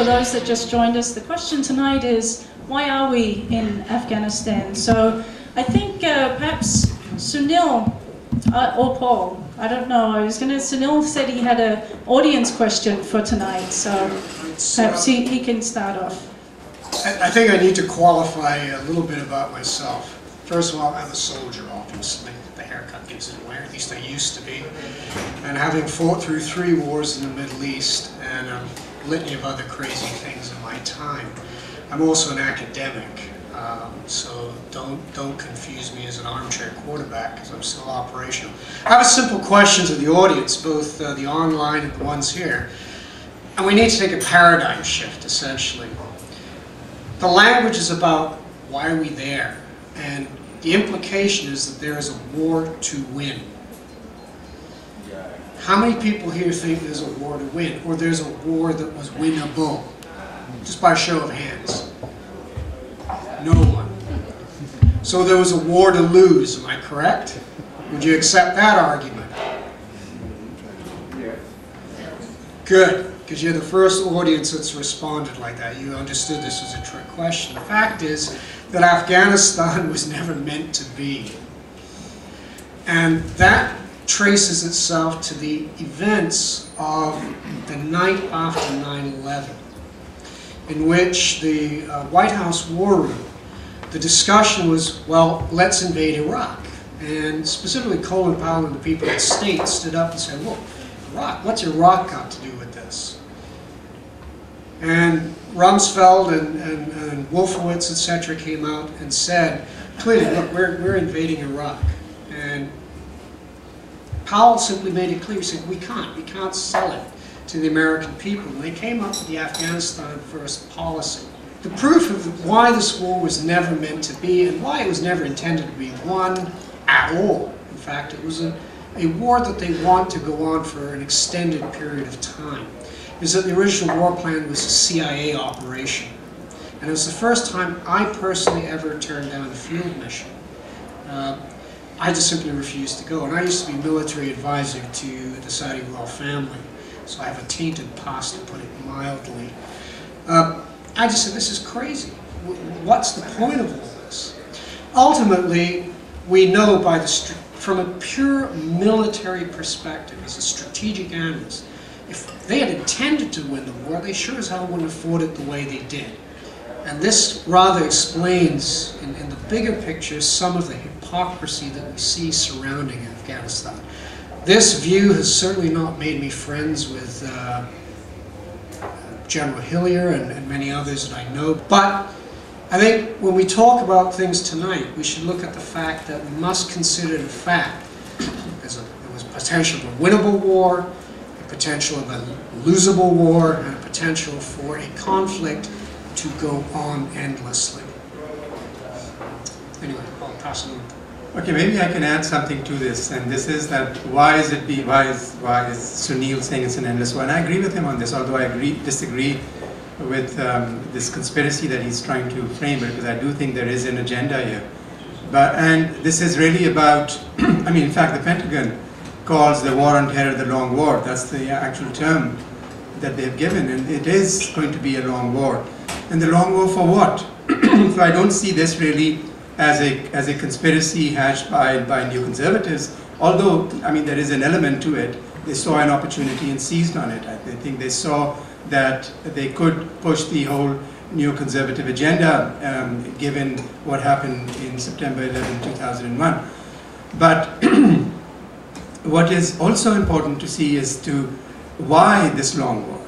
for those that just joined us, the question tonight is, why are we in Afghanistan? So I think perhaps Sunil or Paul, I don't know, Sunil said he had an audience question for tonight, so perhaps he can start off. I think I need to qualify a little bit about myself. First of all, I'm a soldier, obviously. The haircut gives it away, or at least I used to be. And having fought through 3 wars in the Middle East and a litany of other crazy things in my time, I'm also an academic. So don't confuse me as an armchair quarterback, because I'm still operational. I have a simple question to the audience, both the online and the ones here. And we need to take a paradigm shift, essentially. The language is about why are we there? And the implication is that there is a war to win. How many people here think there's a war to win, or there's a war that was winnable? Just by a show of hands. No one. So there was a war to lose, am I correct? Would you accept that argument? Good, because you're the first audience that's responded like that. You understood this was a trick question. The fact is that Afghanistan was never meant to be. And that traces itself to the events of the night after 9/11, in which the White House War Room, the discussion was, well, let's invade Iraq. And specifically Colin Powell and the people at State stood up and said, look, Iraq, what's Iraq got to do with this? And Rumsfeld and Wolfowitz, etc., came out and said, clearly, look, we're invading Iraq. And Powell simply made it clear, he said, we can't sell it to the American people. And they came up with the Afghanistan First policy. The proof of why this war was never meant to be, and why it was never intended to be won at all. In fact, it was a war that they want to go on for an extended period of time, is that the original war plan was a CIA operation. And it was the first time I personally ever turned down a field mission. I just simply refused to go. And I used to be military advisor to the Saudi royal family, so I have a tainted past, to put it mildly. I just said, this is crazy. What's the point of all this? Ultimately, we know from a pure military perspective, as a strategic analyst, if they had intended to win the war, they sure as hell wouldn't have fought it the way they did. And this rather explains, in the bigger picture, some of the hypocrisy that we see surrounding Afghanistan. This view has certainly not made me friends with General Hillier and many others that I know. But I think when we talk about things tonight, we should look at the fact that we must consider the fact there was potential of a winnable war, a potential of a losable war, and a potential for a conflict to go on endlessly. Anyway, I'll pass it on. Okay, maybe I can add something to this, and this is that why is Sunil saying it's an endless war? And I agree with him on this, although I disagree with this conspiracy that he's trying to frame, because I do think there is an agenda here. And this is really about, I mean, in fact, the Pentagon calls the war on terror the long war. That's the actual term that they've given, and it is going to be a long war. And the long war for what? So I don't see this really as a conspiracy hatched by neoconservatives, although, I mean, there is an element to it. They saw an opportunity and seized on it. I think they saw that they could push the whole neoconservative agenda, given what happened in September 11, 2001. But what is also important to see is why this long war.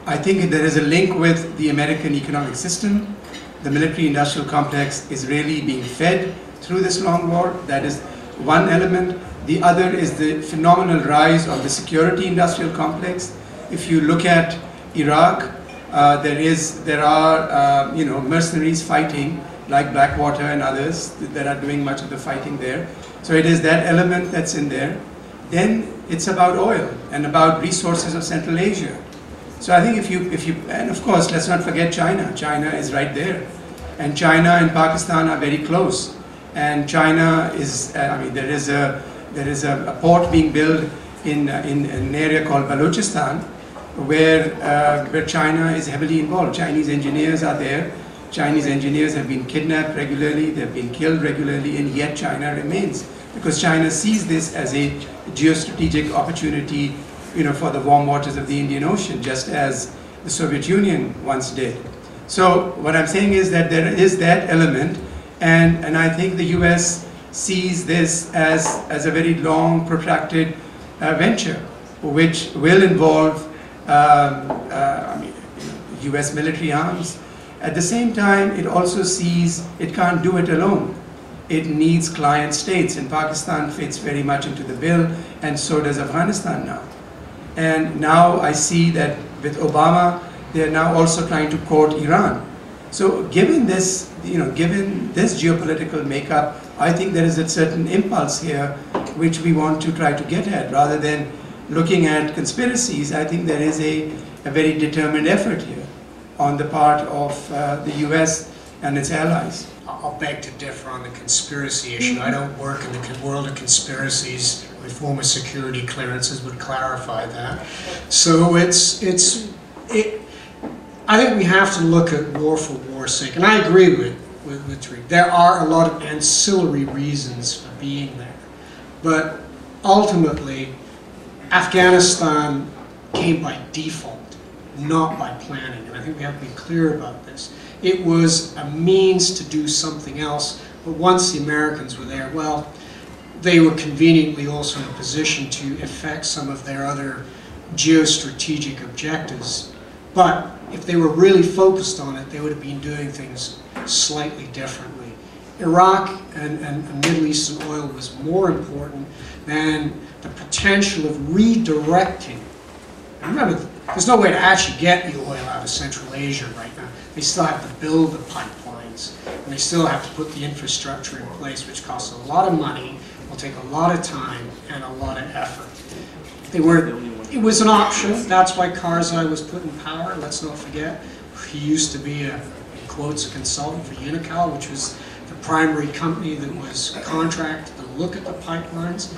I think there is a link with the American economic system. The military-industrial complex is really being fed through this long war. That is one element. The other is the phenomenal rise of the security-industrial complex. If you look at Iraq, there are mercenaries fighting, like Blackwater and others, that are doing much of the fighting there. So it is that element that's in there. Then it's about oil and about resources of Central Asia. So I think and of course, let's not forget China. China is right there. And China and Pakistan are very close. And China is, there is a port being built in an area called Balochistan, where China is heavily involved. Chinese engineers are there. Chinese engineers have been kidnapped regularly, they've been killed regularly, and yet China remains. Because China sees this as a geostrategic opportunity, for the warm waters of the Indian Ocean, just as the Soviet Union once did. So what I'm saying is that there is that element, and I think the US sees this as a very long, protracted venture, which will involve US military arms. At the same time, it also sees it can't do it alone. It needs client states, and Pakistan fits very much into the bill, and so does Afghanistan now. And now I see that with Obama, they're now also trying to court Iran. So given this, given this geopolitical makeup, I think there is a certain impulse here which we want to try to get at. Rather than looking at conspiracies, I think there is a very determined effort here on the part of the US and its allies. I'll beg to differ on the conspiracy issue. I don't work in the world of conspiracies. My former security clearances would clarify that. So I think we have to look at war for war's sake. And I agree with Tariq. There are a lot of ancillary reasons for being there. But ultimately, Afghanistan came by default, not by planning. And I think we have to be clear about this. It was a means to do something else, but once the Americans were there, well, they were conveniently also in a position to effect some of their other geostrategic objectives. But if they were really focused on it, they would have been doing things slightly differently. Iraq and Middle Eastern oil was more important than the potential of redirecting. And remember, there's no way to actually get the oil out of Central Asia right now. They still have to build the pipelines, and they still have to put the infrastructure in place, which costs a lot of money, will take a lot of time, and a lot of effort. It was an option. That's why Karzai was put in power. Let's not forget, he used to be in quotes, a consultant for Unocal, which was the primary company that was contracted to look at the pipelines.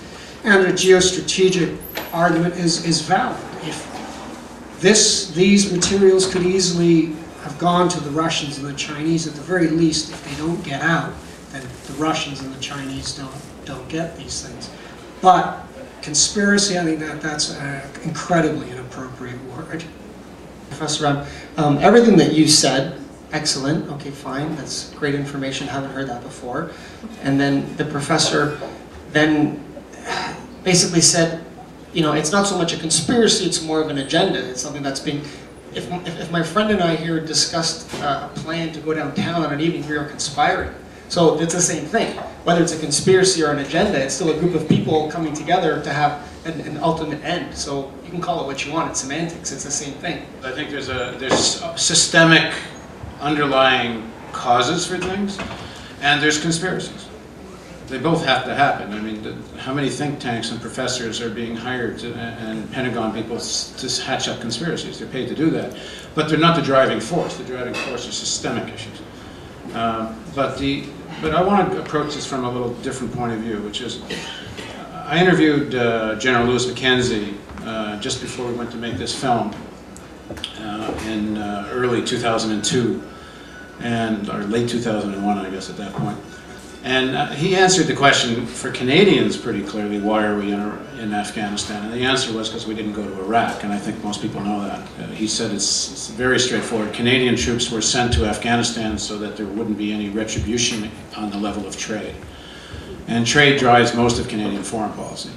And the geostrategic argument is valid. If these materials could easily have gone to the Russians and the Chinese, at the very least, if they don't get out, then the Russians and the Chinese don't get these things. But conspiracy, I think that's an incredibly inappropriate word. Professor, everything that you said, excellent, okay, fine, that's great information, haven't heard that before. And then the professor then basically said, it's not so much a conspiracy, it's more of an agenda. It's something that's being, if my friend and I here discussed a plan to go downtown on an evening, we are conspiring. So it's the same thing. Whether it's a conspiracy or an agenda, it's still a group of people coming together to have an ultimate end. So you can call it what you want, it's semantics, it's the same thing. I think there's systemic underlying causes for things, and there's conspiracies. They both have to happen. I mean, how many think tanks and professors are being hired and Pentagon people to hatch up conspiracies? They're paid to do that. But they're not the driving force. The driving force are systemic issues. But I want to approach this from a little different point of view, which is, I interviewed General Louis Mackenzie just before we went to make this film in early 2002, or late 2001, I guess, at that point. And he answered the question for Canadians pretty clearly, why are we in Afghanistan? And the answer was because we didn't go to Iraq, and I think most people know that. He said it's very straightforward. Canadian troops were sent to Afghanistan so that there wouldn't be any retribution on the level of trade. And trade drives most of Canadian foreign policy.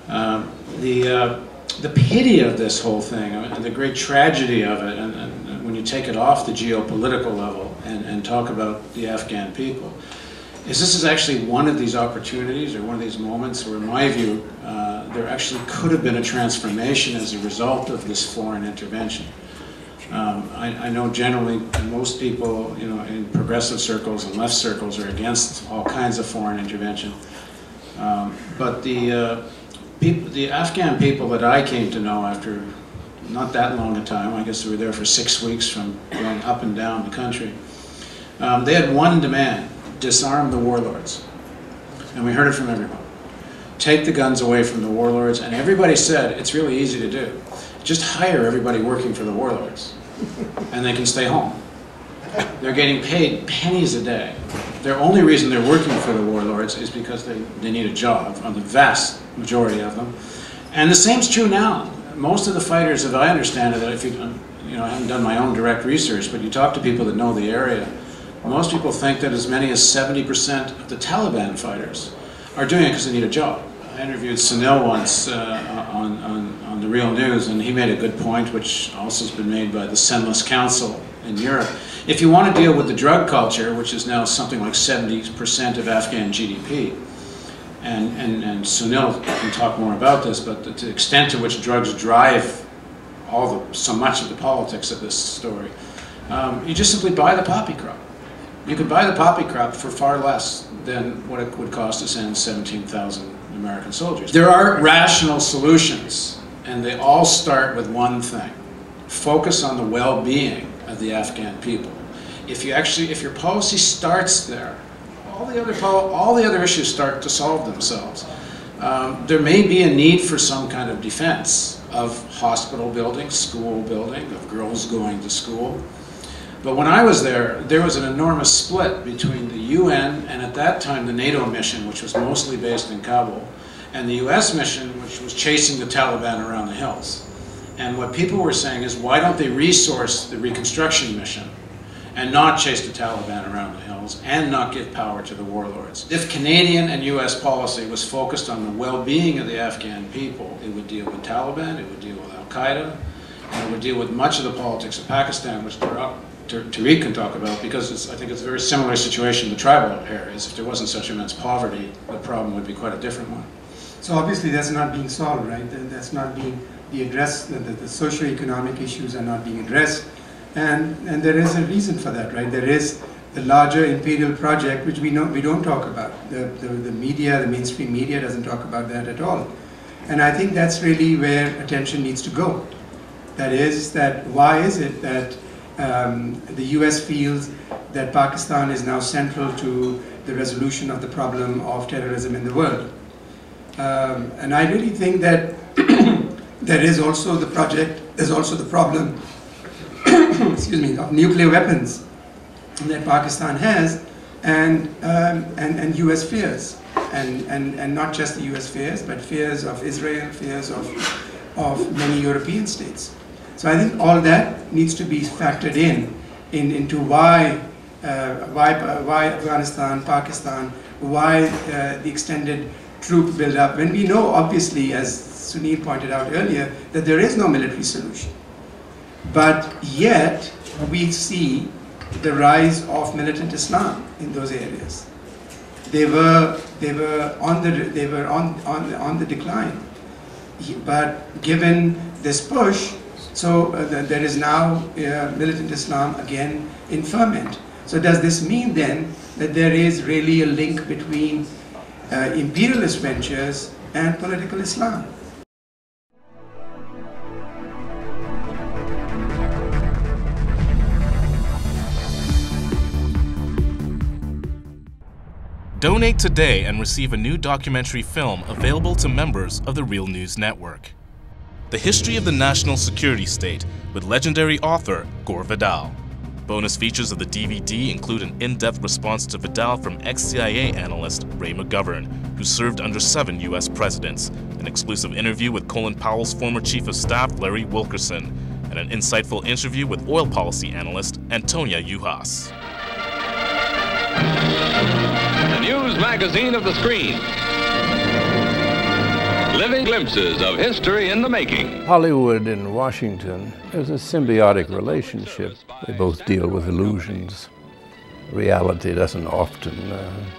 The pity of this whole thing, and the great tragedy of it, and when you take it off the geopolitical level and talk about the Afghan people, is this is actually one of these opportunities or one of these moments where, in my view, there actually could have been a transformation as a result of this foreign intervention. I know generally most people, in progressive circles and left circles are against all kinds of foreign intervention. But the Afghan people that I came to know after not that long a time, I guess we were there for 6 weeks from going up and down the country, they had one demand: disarm the warlords. And we heard it from everyone. take the guns away from the warlords, and everybody said it's really easy to do. Just hire everybody working for the warlords, and they can stay home. They're getting paid pennies a day. Their only reason they're working for the warlords is because they need a job, on the vast majority of them. And the same's true now. Most of the fighters, as I understand it, if I haven't done my own direct research, but you talk to people that know the area, most people think that as many as 70% of the Taliban fighters are doing it because they need a job. I interviewed Sunil once on the Real News, and he made a good point, which also has been made by the Senless Council in Europe. If you want to deal with the drug culture, which is now something like 70% of Afghan GDP, and Sunil can talk more about this, but the extent to which drugs drive so much of the politics of this story, you just simply buy the poppy crop. You could buy the poppy crop for far less than what it would cost to send 17,000 American soldiers. There are rational solutions, and they all start with one thing: focus on the well-being of the Afghan people. If your policy starts there, all the other issues start to solve themselves. There may be a need for some kind of defense of hospital building, school building, of girls going to school. But when I was there, there was an enormous split between the UN and at that time the NATO mission, which was mostly based in Kabul, and the US mission, which was chasing the Taliban around the hills. And what people were saying is, why don't they resource the reconstruction mission and not chase the Taliban around the hills and not give power to the warlords? If Canadian and US policy was focused on the well-being of the Afghan people, it would deal with Taliban, it would deal with Al-Qaeda, and it would deal with much of the politics of Pakistan, which Tariq can talk about, because I think it's a very similar situation in the tribal areas. If there wasn't such immense poverty, the problem would be quite a different one. So obviously that's not being solved, right? That's not being addressed, the socio-economic issues are not being addressed. And there is a reason for that, right? There is the larger imperial project, which we don't talk about. The media, the mainstream media doesn't talk about that at all. And I think that's really where attention needs to go. That is, why is it that the US feels that Pakistan is now central to the resolution of the problem of terrorism in the world? And I really think that there is also there's also the problem excuse me, of nuclear weapons that Pakistan has, and US fears, and not just the US fears, but fears of Israel, fears of many European states. So I think all that needs to be factored into why Afghanistan, Pakistan, why the extended troop build-up, when we know, obviously, as Sunil pointed out earlier, that there is no military solution. But yet, we see the rise of militant Islam in those areas. They were on the decline. But given this push, so there is now militant Islam again in ferment. So does this mean then that there is really a link between imperialist ventures and political Islam? Donate today and receive a new documentary film available to members of the Real News Network. The History of the National Security State with legendary author Gore Vidal. Bonus features of the DVD include an in-depth response to Vidal from ex-CIA analyst Ray McGovern, who served under 7 US presidents, an exclusive interview with Colin Powell's former Chief of Staff Larry Wilkerson, and an insightful interview with oil policy analyst Antonia Juhas. The news magazine of the screen. Living glimpses of history in the making. Hollywood and Washington is a symbiotic relationship. They both deal with illusions. Reality doesn't often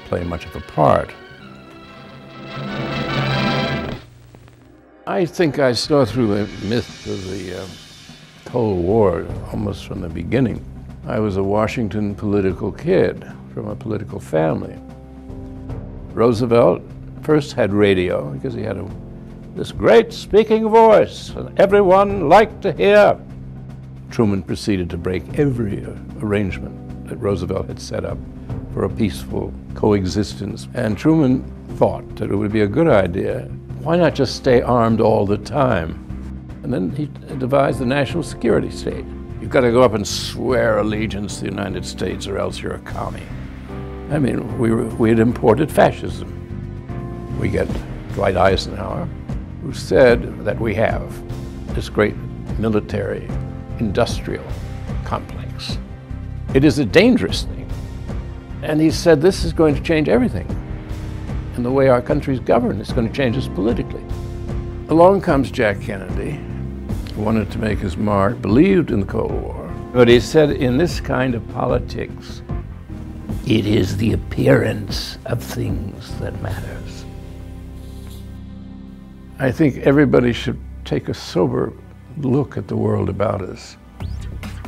play much of a part. I think I saw through the myth of the Cold War almost from the beginning. I was a Washington political kid from a political family. Roosevelt first had radio because he had this great speaking voice and everyone liked to hear. Truman proceeded to break every arrangement that Roosevelt had set up for a peaceful coexistence. And Truman thought that it would be a good idea. Why not just stay armed all the time? And then he devised the national security state. You've got to go up and swear allegiance to the United States or else you're a commie. I mean, we had imported fascism. We get Dwight Eisenhower, who said that we have this great military industrial complex. It is a dangerous thing. And he said this is going to change everything. And the way our country's governed is going to change us politically. Along comes Jack Kennedy, who wanted to make his mark, believed in the Cold War. But he said, in this kind of politics, it is the appearance of things that matters. I think everybody should take a sober look at the world about us.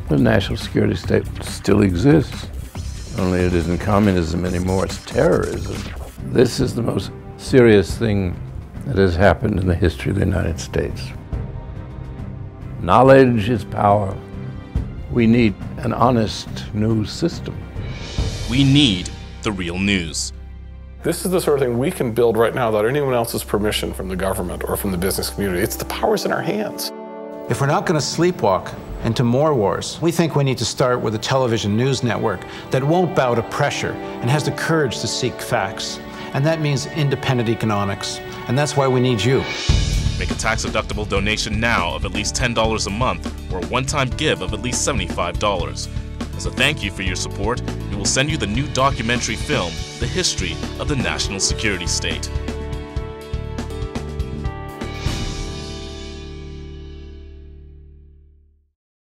The national security state still exists, only it isn't communism anymore, it's terrorism. This is the most serious thing that has happened in the history of the United States. Knowledge is power. We need an honest news system. We need the real news. This is the sort of thing we can build right now without anyone else's permission from the government or from the business community. It's the power's in our hands. If we're not going to sleepwalk into more wars, we think we need to start with a television news network that won't bow to pressure and has the courage to seek facts. And that means independent economics. And that's why we need you. Make a tax-deductible donation now of at least $10 a month or a one-time give of at least $75. As a thank you for your support, we will send you the new documentary film, The History of the National Security State.